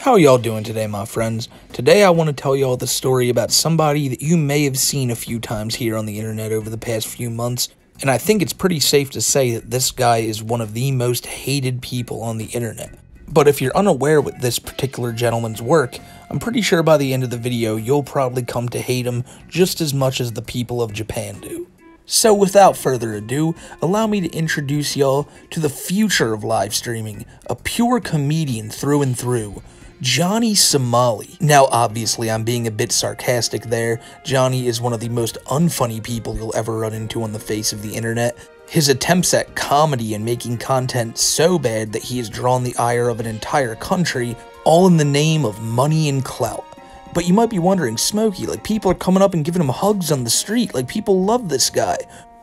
How y'all doing today, my friends? Today I want to tell y'all the story about somebody that you may have seen a few times here on the internet over the past few months, and I think it's pretty safe to say that this guy is one of the most hated people on the internet. But if you're unaware with this particular gentleman's work, I'm pretty sure by the end of the video you'll probably come to hate him just as much as the people of Japan do. So without further ado, allow me to introduce y'all to the future of live streaming, a pure comedian through and through, Johnny Somali. Now obviously I'm being a bit sarcastic there. Johnny is one of the most unfunny people you'll ever run into on the face of the internet. His attempts at comedy and making content so bad that he has drawn the ire of an entire country, all in the name of money and clout. But you might be wondering, Smokey, like, people are coming up and giving him hugs on the street, like, people love this guy.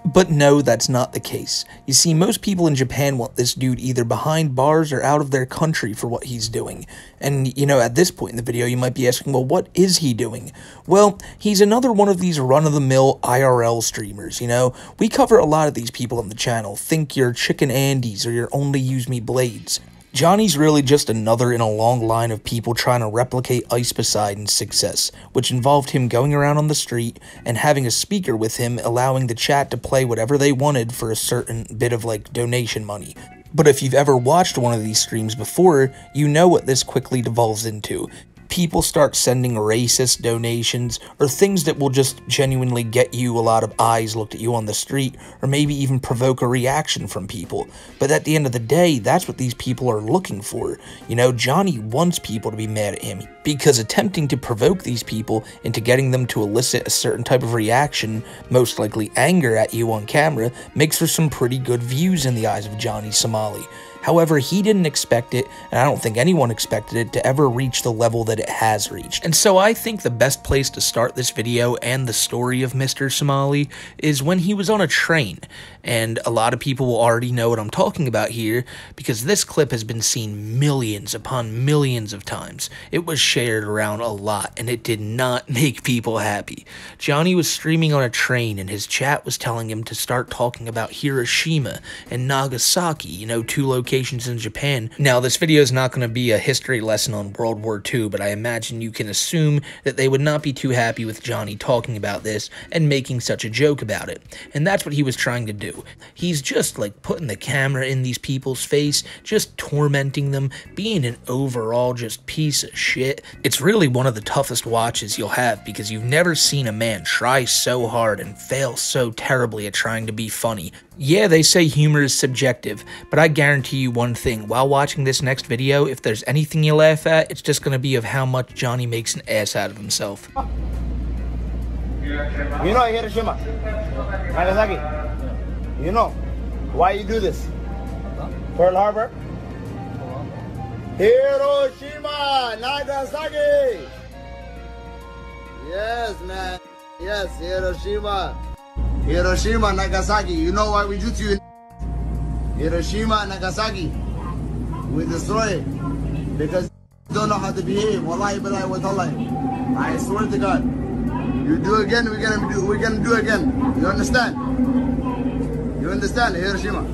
But no, that's not the case. You see, most people in Japan want this dude either behind bars or out of their country for what he's doing. And, you know, at this point in the video, you might be asking, well, what is he doing? Well, he's another one of these run-of-the-mill IRL streamers, you know? We cover a lot of these people on the channel. Think your Chicken Andes or your Only Use Me Blades. Johnny's really just another in a long line of people trying to replicate Ice Poseidon's success, which involved him going around on the street and having a speaker with him allowing the chat to play whatever they wanted for a certain bit of, like, donation money. But if you've ever watched one of these streams before, you know what this quickly devolves into. People start sending racist donations, or things that will just genuinely get you a lot of eyes looked at you on the street, or maybe even provoke a reaction from people. But at the end of the day, that's what these people are looking for. You know, Johnny wants people to be mad at him, because attempting to provoke these people into getting them to elicit a certain type of reaction, most likely anger at you on camera, makes for some pretty good views in the eyes of Johnny Somali. However, he didn't expect it, and I don't think anyone expected it to ever reach the level that it has reached. And so I think the best place to start this video and the story of Mr. Somali is when he was on a train. And a lot of people will already know what I'm talking about here, because this clip has been seen millions upon millions of times. It was shared around a lot, and it did not make people happy. Johnny was streaming on a train, and his chat was telling him to start talking about Hiroshima and Nagasaki, you know, two locations in Japan. Now, this video is not going to be a history lesson on World War II, but I imagine you can assume that they would not be too happy with Johnny talking about this and making such a joke about it. And that's what he was trying to do. He's just like putting the camera in these people's face, just tormenting them, being an overall just piece of shit. It's really one of the toughest watches you'll have, because you've never seen a man try so hard and fail so terribly at trying to be funny. Yeah, they say humor is subjective, but I guarantee you one thing, while watching this next video, if there's anything you laugh at, it's just gonna be of how much Johnny makes an ass out of himself. You know Hiroshima, Nagasaki. You know why you do this? Pearl Harbor? Hiroshima, Nagasaki. Yes, man. Yes, Hiroshima. Hiroshima, Nagasaki. You know why we do to you? Hiroshima, Nagasaki. We destroy it because you don't know how to behave. Wallahi, billahi, wa tallahi. I swear to God. You do again, we're gonna do again. You understand? You understand, Hiroshima?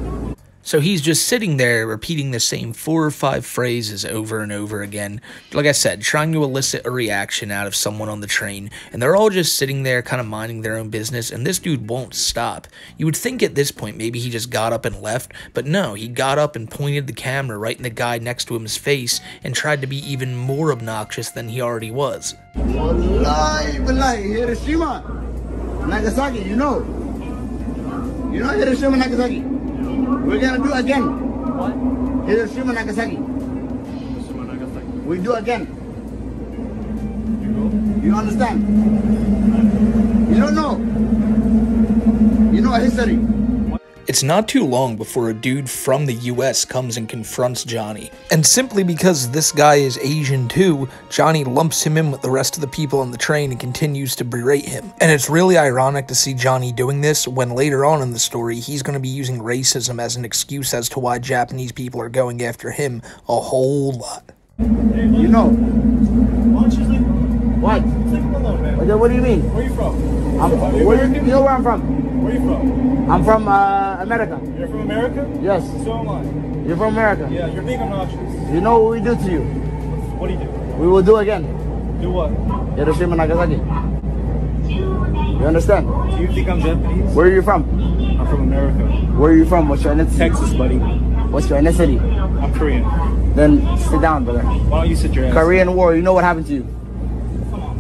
So he's just sitting there repeating the same 4 or 5 phrases over and over again. Like I said, trying to elicit a reaction out of someone on the train. And they're all just sitting there kind of minding their own business, and this dude won't stop. You would think at this point maybe he just got up and left, but no, he got up and pointed the camera right in the guy next to him's face and tried to be even more obnoxious than he already was. Wallahi, billahi, Hiroshima, Nagasaki, you know Hiroshima, Nagasaki. We're gonna do again. What? Hiroshima, Nagasaki. Hiroshima, Nagasaki. We do again. You understand? You don't know. You know history. It's not too long before a dude from the US comes and confronts Johnny. And simply because this guy is Asian too, Johnny lumps him in with the rest of the people on the train and continues to berate him. And it's really ironic to see Johnny doing this when later on in the story, he's going to be using racism as an excuse as to why Japanese people are going after him a whole lot. You know. What? What do you mean? Where are you from? You know where I'm from? Where are you from? I'm from America. You're from America? Yes. So am I. You're from America? Yeah, you're being obnoxious. You know what we do to you? What do you do? We will do again. Do what? Hiroshima, Nagasaki. You understand? Do you think I'm Japanese? Where are you from? I'm from America. Where are you from? What's your ethnicity? Texas, buddy. What's your ethnicity? I'm Korean. Then sit down, brother. Why don't you sit your ass? Korean War, you know what happened to you?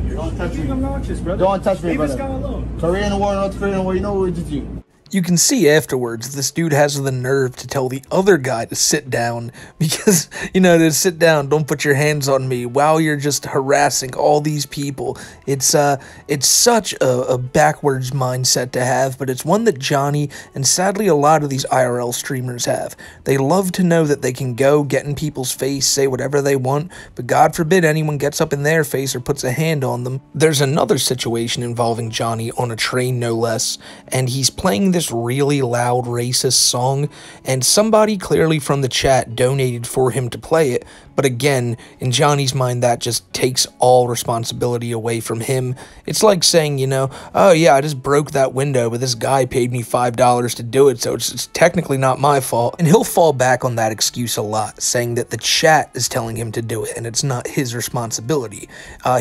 Don't touch me. I'm obnoxious, brother. Don't touch me, Leave brother. this guy alone. Korean War, North Korean War, you know what we did to you? You can see afterwards this dude has the nerve to tell the other guy to sit down because, you know, to sit down, don't put your hands on me while you're just harassing all these people. It's such a backwards mindset to have, but it's one that Johnny and sadly a lot of these IRL streamers have. They love to know that they can go get in people's face, say whatever they want, but God forbid anyone gets up in their face or puts a hand on them. There's another situation involving Johnny on a train, no less, and he's playing this really loud racist song, and somebody clearly from the chat donated for him to play it, but again, in Johnny's mind, that just takes all responsibility away from him. It's like saying, you know, oh yeah, I just broke that window, but this guy paid me $5 to do it, so it's technically not my fault. And he'll fall back on that excuse a lot, saying that the chat is telling him to do it, and it's not his responsibility.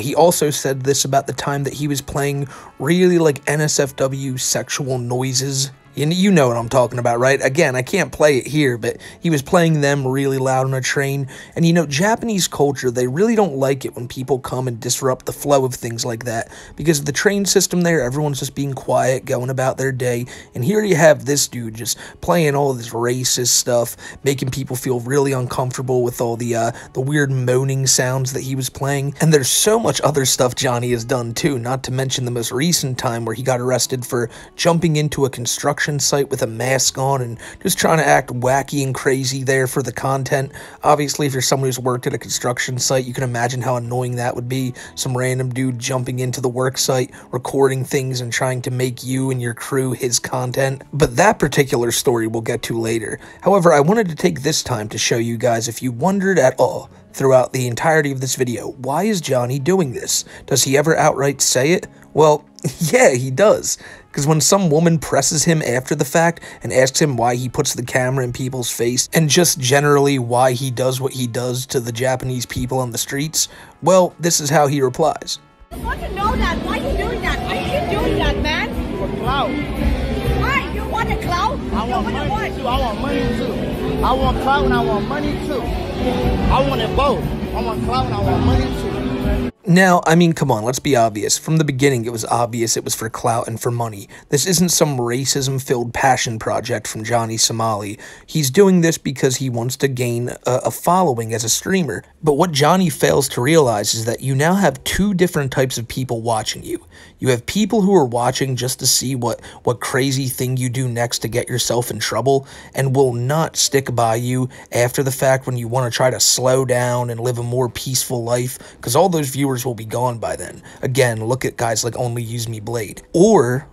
He also said this about the time that he was playing really like NSFW sexual noises. You know what I'm talking about, right? Again, I can't play it here, but he was playing them really loud on a train. And you know, Japanese culture, they really don't like it when people come and disrupt the flow of things like that. Because of the train system there, everyone's just being quiet, going about their day. And here you have this dude just playing all this racist stuff, making people feel really uncomfortable with all the weird moaning sounds that he was playing. And there's so much other stuff Johnny has done too, not to mention the most recent time where he got arrested for jumping into a construction site with a mask on and just trying to act wacky and crazy there for the content. Obviously, if you're someone who's worked at a construction site, you can imagine how annoying that would be. Some random dude jumping into the work site, recording things and trying to make you and your crew his content. But that particular story we'll get to later. However, I wanted to take this time to show you guys, if you wondered at all throughout the entirety of this video, why is Johnny doing this? Does he ever outright say it? Well, yeah, he does. Because when some woman presses him after the fact and asks him why he puts the camera in people's face, and just generally why he does what he does to the Japanese people on the streets, well, this is how he replies. I want to know that. Why are you doing that? Why are you doing that, man? For clout. Why? You want a clout? I want money too. I want money too. I want clout and I want money too. I want it both. I want clout and I want money too. Now, I mean, come on, let's be obvious. From the beginning, it was obvious it was for clout and for money. This isn't some racism-filled passion project from Johnny Somali. He's doing this because he wants to gain a following as a streamer. But what Johnny fails to realize is that you now have two different types of people watching you. You have people who are watching just to see what crazy thing you do next to get yourself in trouble, and will not stick by you after the fact when you want to try to slow down and live a more peaceful life, because all those viewers will be gone by then. Again, look at guys like Only Use Me Blade. Or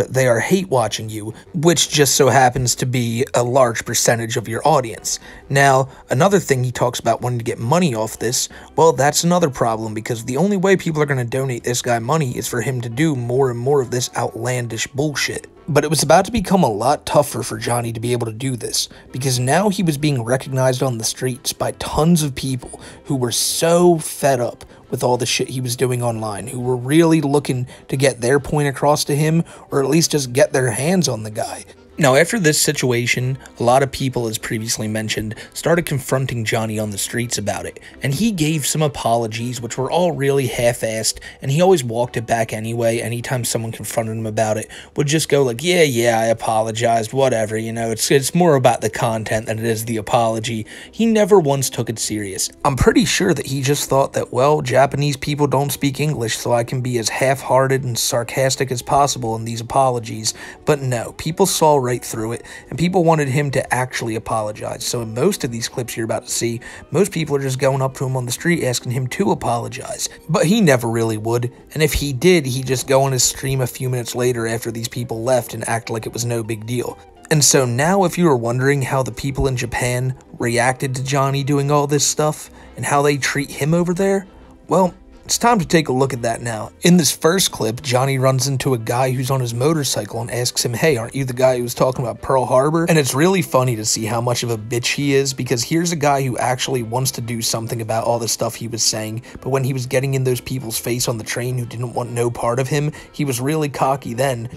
they are hate watching you, which just so happens to be a large percentage of your audience. Now, another thing he talks about wanting to get money off this, well, that's another problem, because the only way people are going to donate this guy money is for him to do more and more of this outlandish bullshit. But it was about to become a lot tougher for Johnny to be able to do this, because now he was being recognized on the streets by tons of people who were so fed up with all the shit he was doing online, who were really looking to get their point across to him, or at least just get their hands on the guy. Now, after this situation, a lot of people, as previously mentioned, started confronting Johnny on the streets about it, and he gave some apologies, which were all really half-assed, and he always walked it back anyway. Anytime someone confronted him about it, would just go like, yeah, I apologized, whatever, you know, it's more about the content than it is the apology. He never once took it serious. I'm pretty sure that he just thought that, well, Japanese people don't speak English, so I can be as half-hearted and sarcastic as possible in these apologies, but no, people saw right through it, and people wanted him to actually apologize. So in most of these clips you're about to see, most people are just going up to him on the street asking him to apologize. But he never really would, and if he did, he'd just go on his stream a few minutes later after these people left and act like it was no big deal. And so now, if you were wondering how the people in Japan reacted to Johnny doing all this stuff, and how they treat him over there, well, It's time to take a look at that now. In this first clip, Johnny runs into a guy who's on his motorcycle and asks him, hey, aren't you the guy who was talking about Pearl Harbor? And it's really funny to see how much of a bitch he is, because here's a guy who actually wants to do something about all the stuff he was saying, but when he was getting in those people's face on the train who didn't want no part of him, he was really cocky then.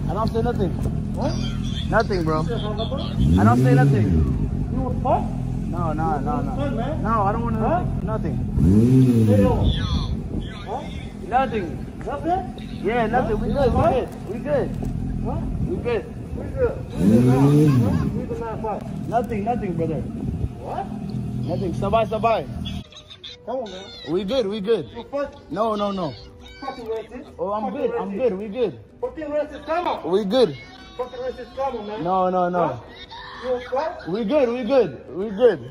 I don't say nothing. What? Nothing, bro. I don't say nothing. You want fuck? No. No, I don't want nothing. Nothing. Nothing? Yeah, nothing. We good. We good. What? We good. We good. Nothing, brother. What? Nothing. Sabay. Come on, man. We good. You fuck? No. Fucking racist. Oh, I'm good. We good. Fucking racist, come on. We good. Fucking racist, come on, man. No. You want fuck? We good. We good. We good.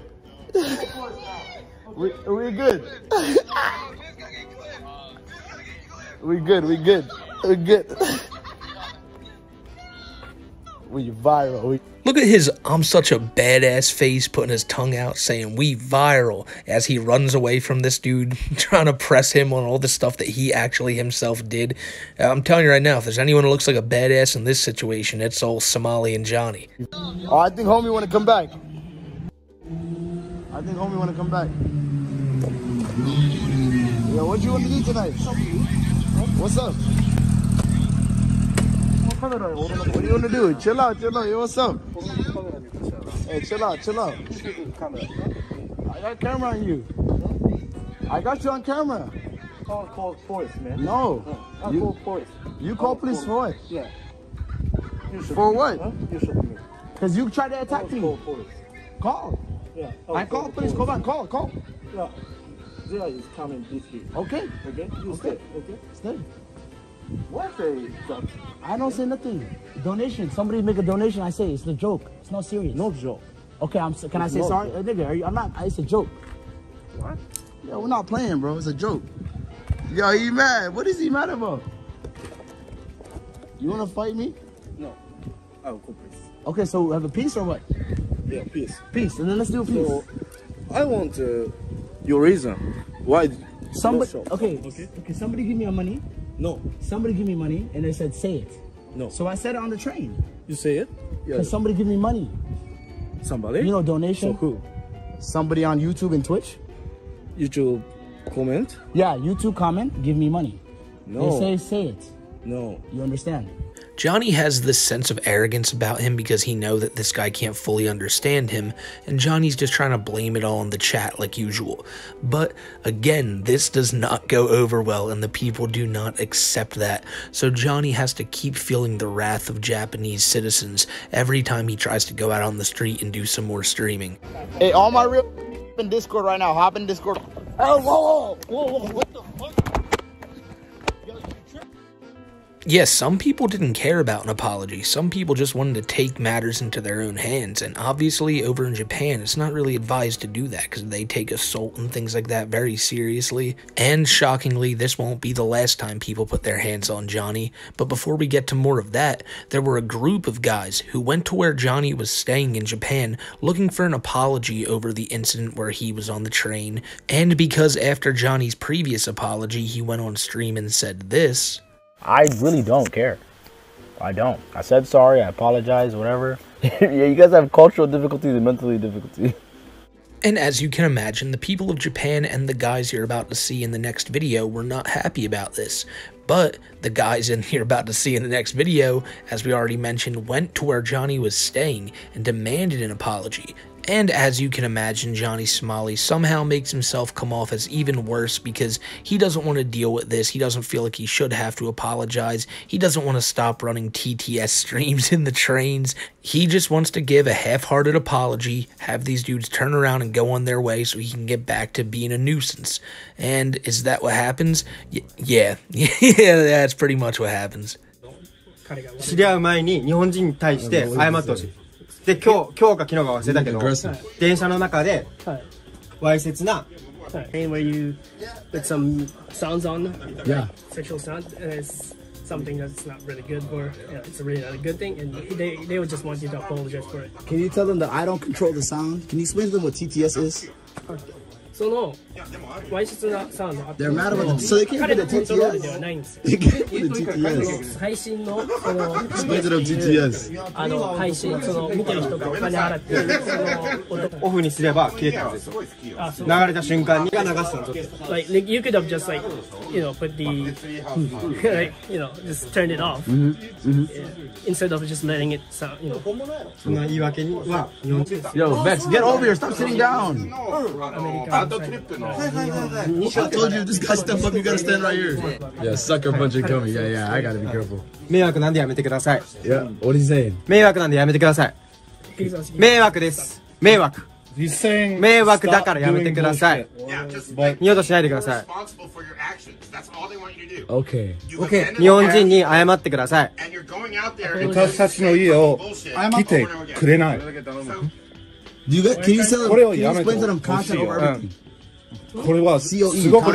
We viral. Look at his I'm such a badass face putting his tongue out saying we viral as he runs away from this dude trying to press him on all the stuff that he actually himself did. I'm telling you right now, if there's anyone who looks like a badass in this situation, it's old Somali and Johnny. Oh, I think homie want to come back. Yo, what you want to do tonight? What's up? What do you want to do? Chill out. Yo, what's up? Hey, chill out. I got camera on you. I got you on camera. Call police, man. No. I'll call police. You call police for what? Yeah. For what? Huh? You shoot me. Because you tried to attack me. Call police. Call. Yeah. I call police. Call back. Call. Yeah. There is coming this way. Okay. Okay? You stay. Okay? Stay. What a joke. I don't say nothing. Donation. Somebody make a donation. I say it's a joke. It's not serious. No joke. Okay, can I say no sorry? joke. Nigga, I'm not. It's a joke. What? Yo, we're not playing, bro. It's a joke. Yo, he mad. What is he mad about? You want to fight me? No. I will call police. Okay, so have a peace or what? Yeah, peace. Peace, and then let's do a peace. So, I want your reason. Why? Somebody, No, okay, okay. somebody give me your money. No. Somebody give me money, and they said, say it. No. So I said it on the train. You say it? Yeah. Because somebody give me money. Somebody? You know, donation. So who? Somebody on YouTube and Twitch. YouTube comment? Yeah, YouTube comment, give me money. No. They say it. No. You understand? Johnny has this sense of arrogance about him because he knows that this guy can't fully understand him, and Johnny's just trying to blame it all on the chat like usual. But again, this does not go over well, and the people do not accept that, so Johnny has to keep feeling the wrath of Japanese citizens every time he tries to go out on the street and do some more streaming. Hey, all my real in Discord right now. Hop in Discord. Oh, whoa, what the fuck? Yes, some people didn't care about an apology. Some people just wanted to take matters into their own hands, and obviously over in Japan, it's not really advised to do that because they take assault and things like that very seriously. And shockingly, this won't be the last time people put their hands on Johnny. But before we get to more of that, there were a group of guys who went to where Johnny was staying in Japan looking for an apology over the incident where he was on the train. And because after Johnny's previous apology, he went on stream and said this. I really don't care. I don't. I said sorry, I apologize, whatever. Yeah, you guys have cultural difficulties and mental difficulties. And as you can imagine, the people of Japan and the guys you're about to see in the next video were not happy about this. But the guys you're about to see in the next video, as we already mentioned, went to where Johnny was staying and demanded an apology. And as you can imagine, Johnny Somali somehow makes himself come off as even worse because he doesn't want to deal with this. He doesn't feel like he should have to apologize. He doesn't want to stop running TTS streams in the trains. He just wants to give a half-hearted apology, have these dudes turn around and go on their way so he can get back to being a nuisance. And is that what happens? Yeah, that's pretty much what happens. 知り合う前に日本人に対して謝ってほしい。で、今日か昨日か忘れたけど、電車の中でわいせつな Hey, where you put some sounds on, Yeah. sexual sound, and it's something that's not really good for. It's really not a good thing, and they would just want you to apologize for it. Can you tell them that I don't control the sound? Can you explain to them what TTS is? そのわいせつなサウンドあって They're mad about the, so they can't 彼 put の the コントロールでは TTS. ないんですよ They can't put the そ TTS. の配信のその Explains it on TTS. 配信その見てる人がお金払ってその音オフにすれば消えたはずですよ。流れた瞬間にが流したのちょっと。 like you could have just like put the like just turned it off instead of just letting it sound そんな言い訳には日本人です。 Yo, Vex, get over here. Stop sitting down. アメリカ I told you if this guy step up, you gotta stand right here. Yeah, sucker punch it coming. Yeah, I gotta be careful. 迷惑なんでやめてください。 Yeah, what is he saying? 迷惑なんでやめてください。迷惑です。迷惑。迷惑だからやめてください。二度としないでください。Okay. 日本人に謝ってください。私たちの家を来てくれない。 Do you get, can you tell これを can you やめて explain to them content over everything? これはすごくこ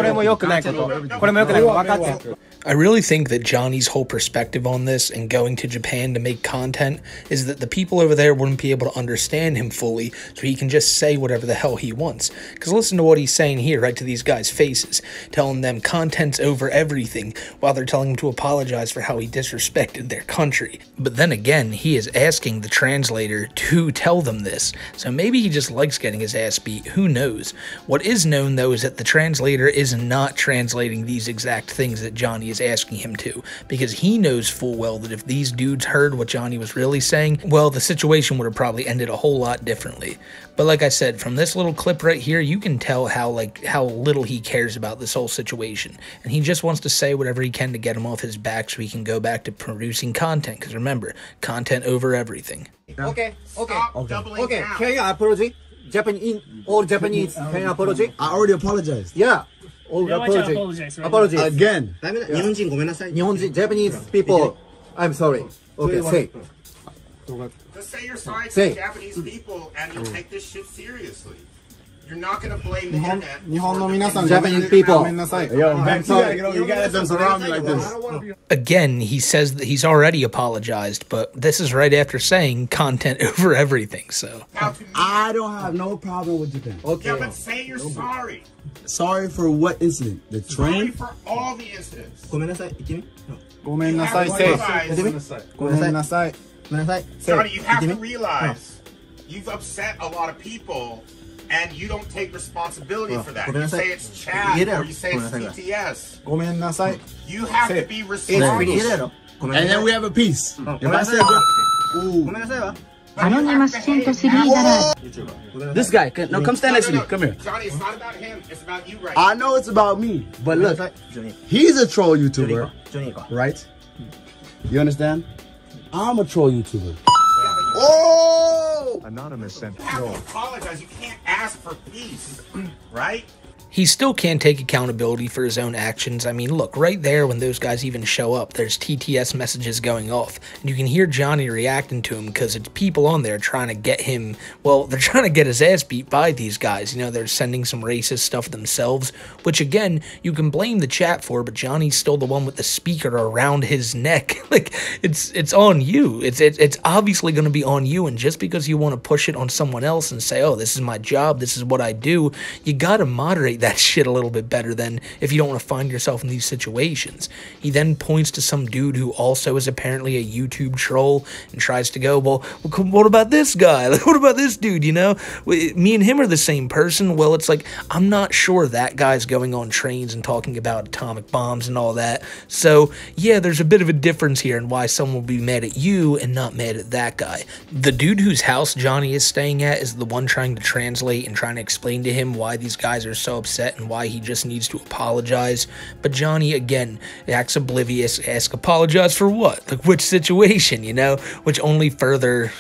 れも良くないこと。これも良くないこと分かってる。 I really think that Johnny's whole perspective on this and going to Japan to make content is that the people over there wouldn't be able to understand him fully, so he can just say whatever the hell he wants. Because listen to what he's saying here, right to these guys' faces, telling them content's over everything, while they're telling him to apologize for how he disrespected their country. But then again, he is asking the translator to tell them this, so maybe he just likes getting his ass beat, who knows. What is known, though, is that the translator is not translating these exact things that Johnny is asking him to, because he knows full well that if these dudes heard what Johnny was really saying, well, the situation would have probably ended a whole lot differently. But like I said, from this little clip right here, you can tell how little he cares about this whole situation, and he just wants to say whatever he can to get him off his back so he can go back to producing content, because remember, content over everything. Okay. Can you apologize? Japanese, all Japanese, can you apologize? I already apologized. Yeah. All Yeah, why don't you apologize, right? Apologies. Again. 日本人ごめんなさい。日本人 Japanese people, I'm sorry. Okay, say. Just say you're sorry to Say. the Japanese people and you take this shit seriously. You're not gonna blame the internet. 日本の皆さん Japanese people. ごめんなさい。 Yo, Vex, you gotta get over. You gotta let them surround me like this. Again, he says that he's already apologized, but this is right after saying content over everything, so. Now, to me, I don't have no problem with Japan. yeah, but say you're sorry. Sorry for what incident? The Sorry train? for all the incidents. ごめんなさい。言ってみ。ごめんなさい。You せい have to realize- ごめんなさい。ごめんなさい。 Johnny, you have 言 to ってみ。 realize you've upset a lot of people and you don't take responsibility for that. Go You ahead. say it's chat Yeah. or you say it's Go ahead. TTS. ごめんなさい。 You have to Say- be 言え responsible. だろ。ごめん And なさ then い。 we have a peace. If I say ご ooh, めんなさいわ。 Anonymous 103 garage. this guy, no, come stand next to me. Come here. Johnny, it's not about him. It's about you right I know it's about me, but look, ジョニー。 he's a troll ジョニー YouTuber, か。ジョニーか。 right? You understand? I'm a troll YouTuber. Oh! Anonymous sent You have to apologize. You can't ask for peace, right? He still can't take accountability for his own actions. I mean, look, right there when those guys even show up, there's TTS messages going off. And you can hear Johnny reacting to him because it's people on there trying to get him, well, they're trying to get his ass beat by these guys. You know, they're sending some racist stuff themselves, which again, you can blame the chat for, but Johnny's still the one with the speaker around his neck. Like, it's on you. It's obviously going to be on you, and just because you want to push it on someone else and say, oh, this is my job, this is what I do, you got to moderate that shit a little bit better than if you don't want to find yourself in these situations. He then points to some dude who also is apparently a YouTube troll and tries to go, well, what about this guy? Like, what about this dude, you know? Me and him are the same person. Well, it's like, I'm not sure that guy's going on trains and talking about atomic bombs and all that. So, yeah, there's a bit of a difference here in why someone will be mad at you and not mad at that guy. The dude whose house Johnny is staying at is the one trying to translate and trying to explain to him why these guys are so upset and why he just needs to apologize. But Johnny, again, acts oblivious, asks apologize for what? Like, which situation, you know? Which only further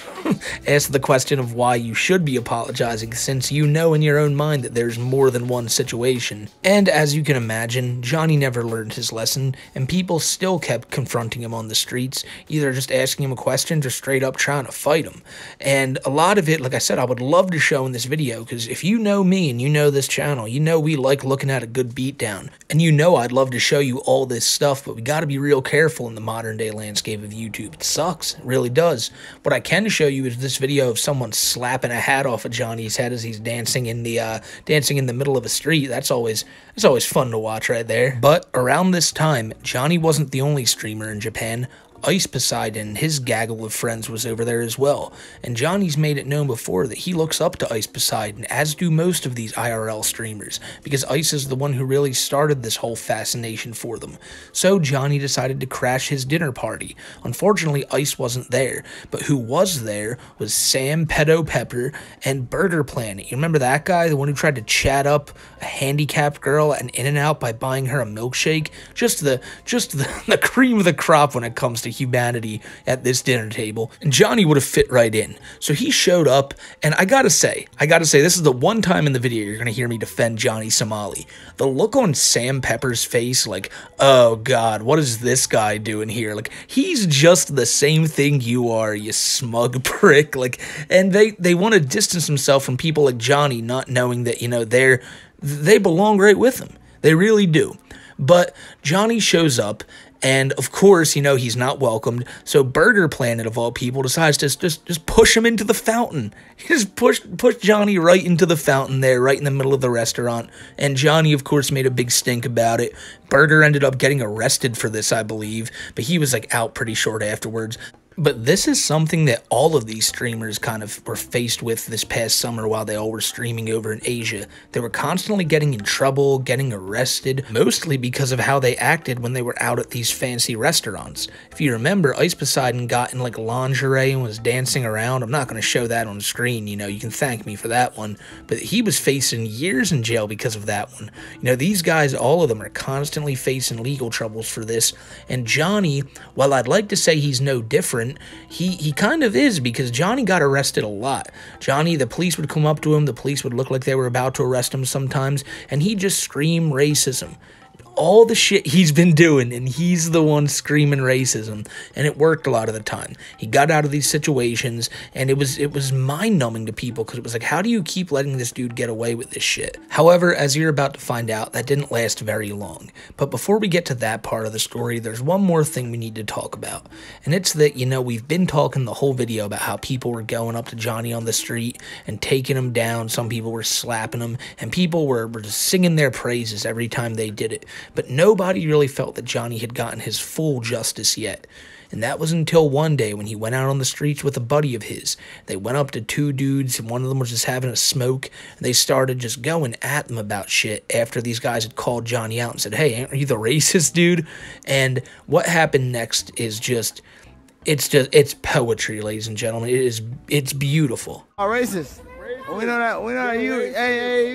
asks the question of why you should be apologizing, since you know in your own mind that there's more than one situation. And as you can imagine, Johnny never learned his lesson, and people still kept confronting him on the streets, either just asking him questions or straight up trying to fight him. And a lot of it, like I said, I would love to show in this video, because if you know me and you know this channel, you know we like looking at a good beatdown. And you know I'd love to show you all this stuff, but we gotta be real careful in the modern day landscape of YouTube. It sucks, it really does. What I can show you you is this video of someone slapping a hat off of Johnny's head as he's dancing in the middle of a street. That's always fun to watch right there. But around this time, Johnny wasn't the only streamer in Japan. Ice Poseidon and his gaggle of friends was over there as well, and Johnny's made it known before that he looks up to Ice Poseidon, as do most of these IRL streamers, because Ice is the one who really started this whole fascination for them. So Johnny decided to crash his dinner party. Unfortunately, Ice wasn't there, but who was there was Sam Pedo Pepper and Burger Planet. You remember that guy, the one who tried to chat up a handicapped girl at In-N-Out by buying her a milkshake? Just the cream of the crop when it comes to humanity at this dinner table, and Johnny would have fit right in. So he showed up, and I gotta say, this is the one time in the video you're gonna hear me defend Johnny Somali. The look on Sam Pepper's face, like, oh god, what is this guy doing here? Like, he's just the same thing you are, you smug prick. Like, and they want to distance themselves from people like Johnny, not knowing that, you know, they belong right with him. They really do. But Johnny shows up, and of course, you know, he's not welcomed, so Burger Planet, of all people, decides to just push him into the fountain. He just pushed Johnny right into the fountain there, right in the middle of the restaurant, and Johnny, of course, made a big stink about it. Burger ended up getting arrested for this, I believe, but he was, like, out pretty short afterwards. But this is something that all of these streamers kind of were faced with this past summer while they all were streaming over in Asia. They were constantly getting in trouble, getting arrested, mostly because of how they acted when they were out at these fancy restaurants. If you remember, Ice Poseidon got in like lingerie and was dancing around. I'm not going to show that on screen, you know, you can thank me for that one. But he was facing years in jail because of that one. You know, these guys, all of them, are constantly facing legal troubles for this. And Johnny, while I'd like to say he's no different, he kind of is, because Johnny got arrested a lot. Johnny, the police would come up to him, the police would look like they were about to arrest him sometimes, and he'd just scream racism. All the shit he's been doing, and he's the one screaming racism, and it worked a lot of the time. He got out of these situations, and it was mind-numbing to people, because it was like, how do you keep letting this dude get away with this shit? However, as you're about to find out, that didn't last very long. But before we get to that part of the story, there's one more thing we need to talk about, and it's that, you know, we've been talking the whole video about how people were going up to Johnny on the street and taking him down. Some people were slapping him, and people were just singing their praises every time they did it. But nobody really felt that Johnny had gotten his full justice yet. And that was until one day when he went out on the streets with a buddy of his. They went up to two dudes, and one of them was just having a smoke, and they started just going at them about shit after these guys had called Johnny out and said, hey, aren't you the racist dude? And what happened next is just, it's poetry, ladies and gentlemen. It's beautiful. Oh, racist. We know that. You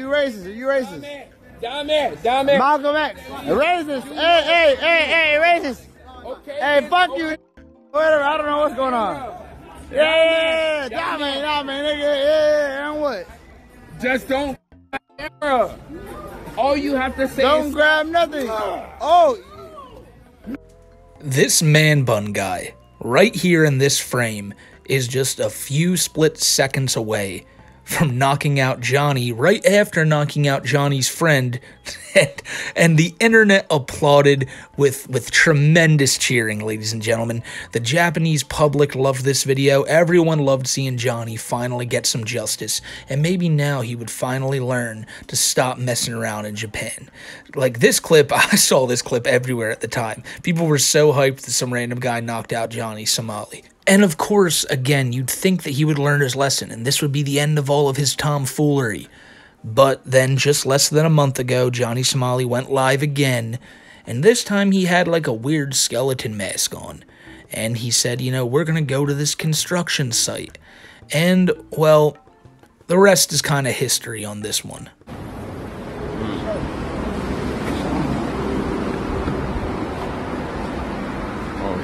racist. You racist. Down there. Malcolm X. Racist. Hey, racist. Okay. Hey, fuck you. Whatever. I don't know what's going on. Yeah. Nah, man, nigga. Yeah, and what? Just don't camera. All you have to say don't is grab nothing. Oh. This man bun guy, right here in this frame, is just a few split seconds away from knocking out Johnny right after knocking out Johnny's friend, and the internet applauded with tremendous cheering, ladies and gentlemen. The Japanese public loved this video. Everyone loved seeing Johnny finally get some justice, and maybe now he would finally learn to stop messing around in Japan. Like this clip, I saw this clip everywhere at the time. People were so hyped that some random guy knocked out Johnny Somali. And of course, again, you'd think that he would learn his lesson, and this would be the end of all of his tomfoolery. But then, just less than a month ago, Johnny Somali went live again, and this time he had like a weird skeleton mask on. And he said, you know, we're gonna go to this construction site. And, well, the rest is kind of history on this one.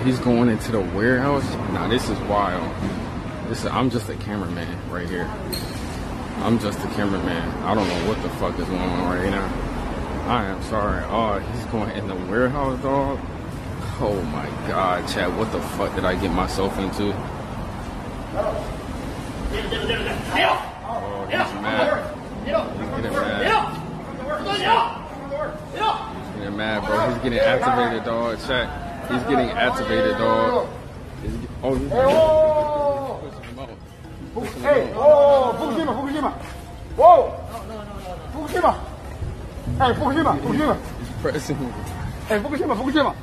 He's going into the warehouse. Nah, this is wild. I'm just a cameraman right here. I'm just a cameraman. I don't know what the fuck is going on right now. I am sorry. Oh, he's going in the warehouse, dog. Oh my god, Chad, what the fuck did I get myself into? Oh, he's mad. He's getting mad, bro. He's getting activated, dog. Chat. He's getting activated, dog. He's pushing him out. Hey, oh, Fukushima, Fukushima. Whoa! Fukushima. Hey, Fukushima, Fukushima. He's pressing. Hey, Fukushima, Fukushima.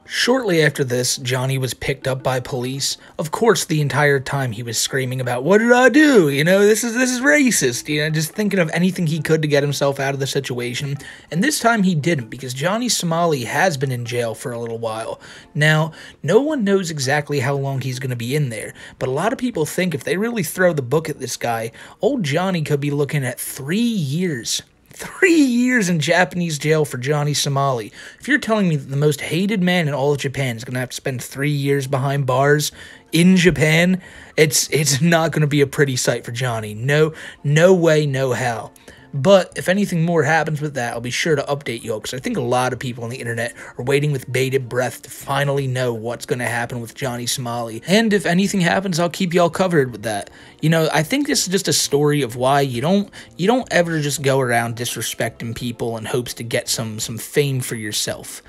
Shortly after this, Johnny was picked up by police. Of course, the entire time he was screaming about, what did I do? You know, this is racist. You know, just thinking of anything he could to get himself out of the situation. And this time he didn't, because Johnny Somali has been in jail for a little while. Now, no one knows exactly how long he's going to be in there, but a lot of people think if they really throw the book at this guy, old Johnny could be looking at 3 years. 3 years in Japanese jail for Johnny Somali. If you're telling me that the most hated man in all of Japan is going to have to spend 3 years behind bars in Japan, it's not going to be a pretty sight for Johnny. No way, no how. But if anything more happens with that, I'll be sure to update you all, because I think a lot of people on the internet are waiting with bated breath to finally know what's going to happen with Johnny Somali. And if anything happens, I'll keep y'all covered with that. You know, I think this is just a story of why you don't ever just go around disrespecting people in hopes to get some fame for yourself.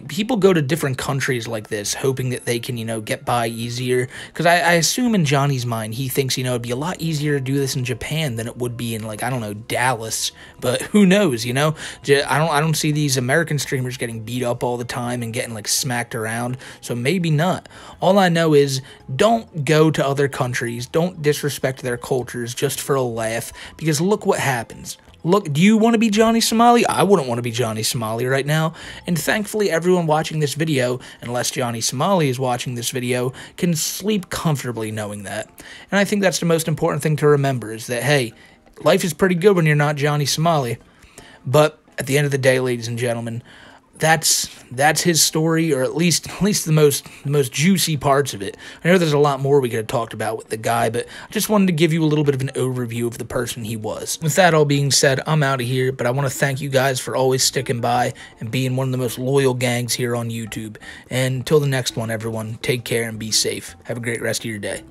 People go to different countries like this hoping that they can, you know, get by easier. Because I assume in Johnny's mind, he thinks, you know, it'd be a lot easier to do this in Japan than it would be in, like, I don't know, Dallas. But who knows, you know? I don't see these American streamers getting beat up all the time and getting, like, smacked around. So maybe not. All I know is don't go to other countries. Don't disrespect their cultures just for a laugh. Because look what happens. Look, do you want to be Johnny Somali? I wouldn't want to be Johnny Somali right now. And thankfully, everyone watching this video, unless Johnny Somali is watching this video, can sleep comfortably knowing that. And I think that's the most important thing to remember, is that, hey, life is pretty good when you're not Johnny Somali. But at the end of the day, ladies and gentlemen, that's his story, or at least the most juicy parts of it. I know there's a lot more we could have talked about with the guy, but I just wanted to give you a little bit of an overview of the person he was. With that all being said, I'm out of here, but I want to thank you guys for always sticking by and being one of the most loyal gangs here on YouTube. And until the next one, everyone, take care and be safe. Have a great rest of your day.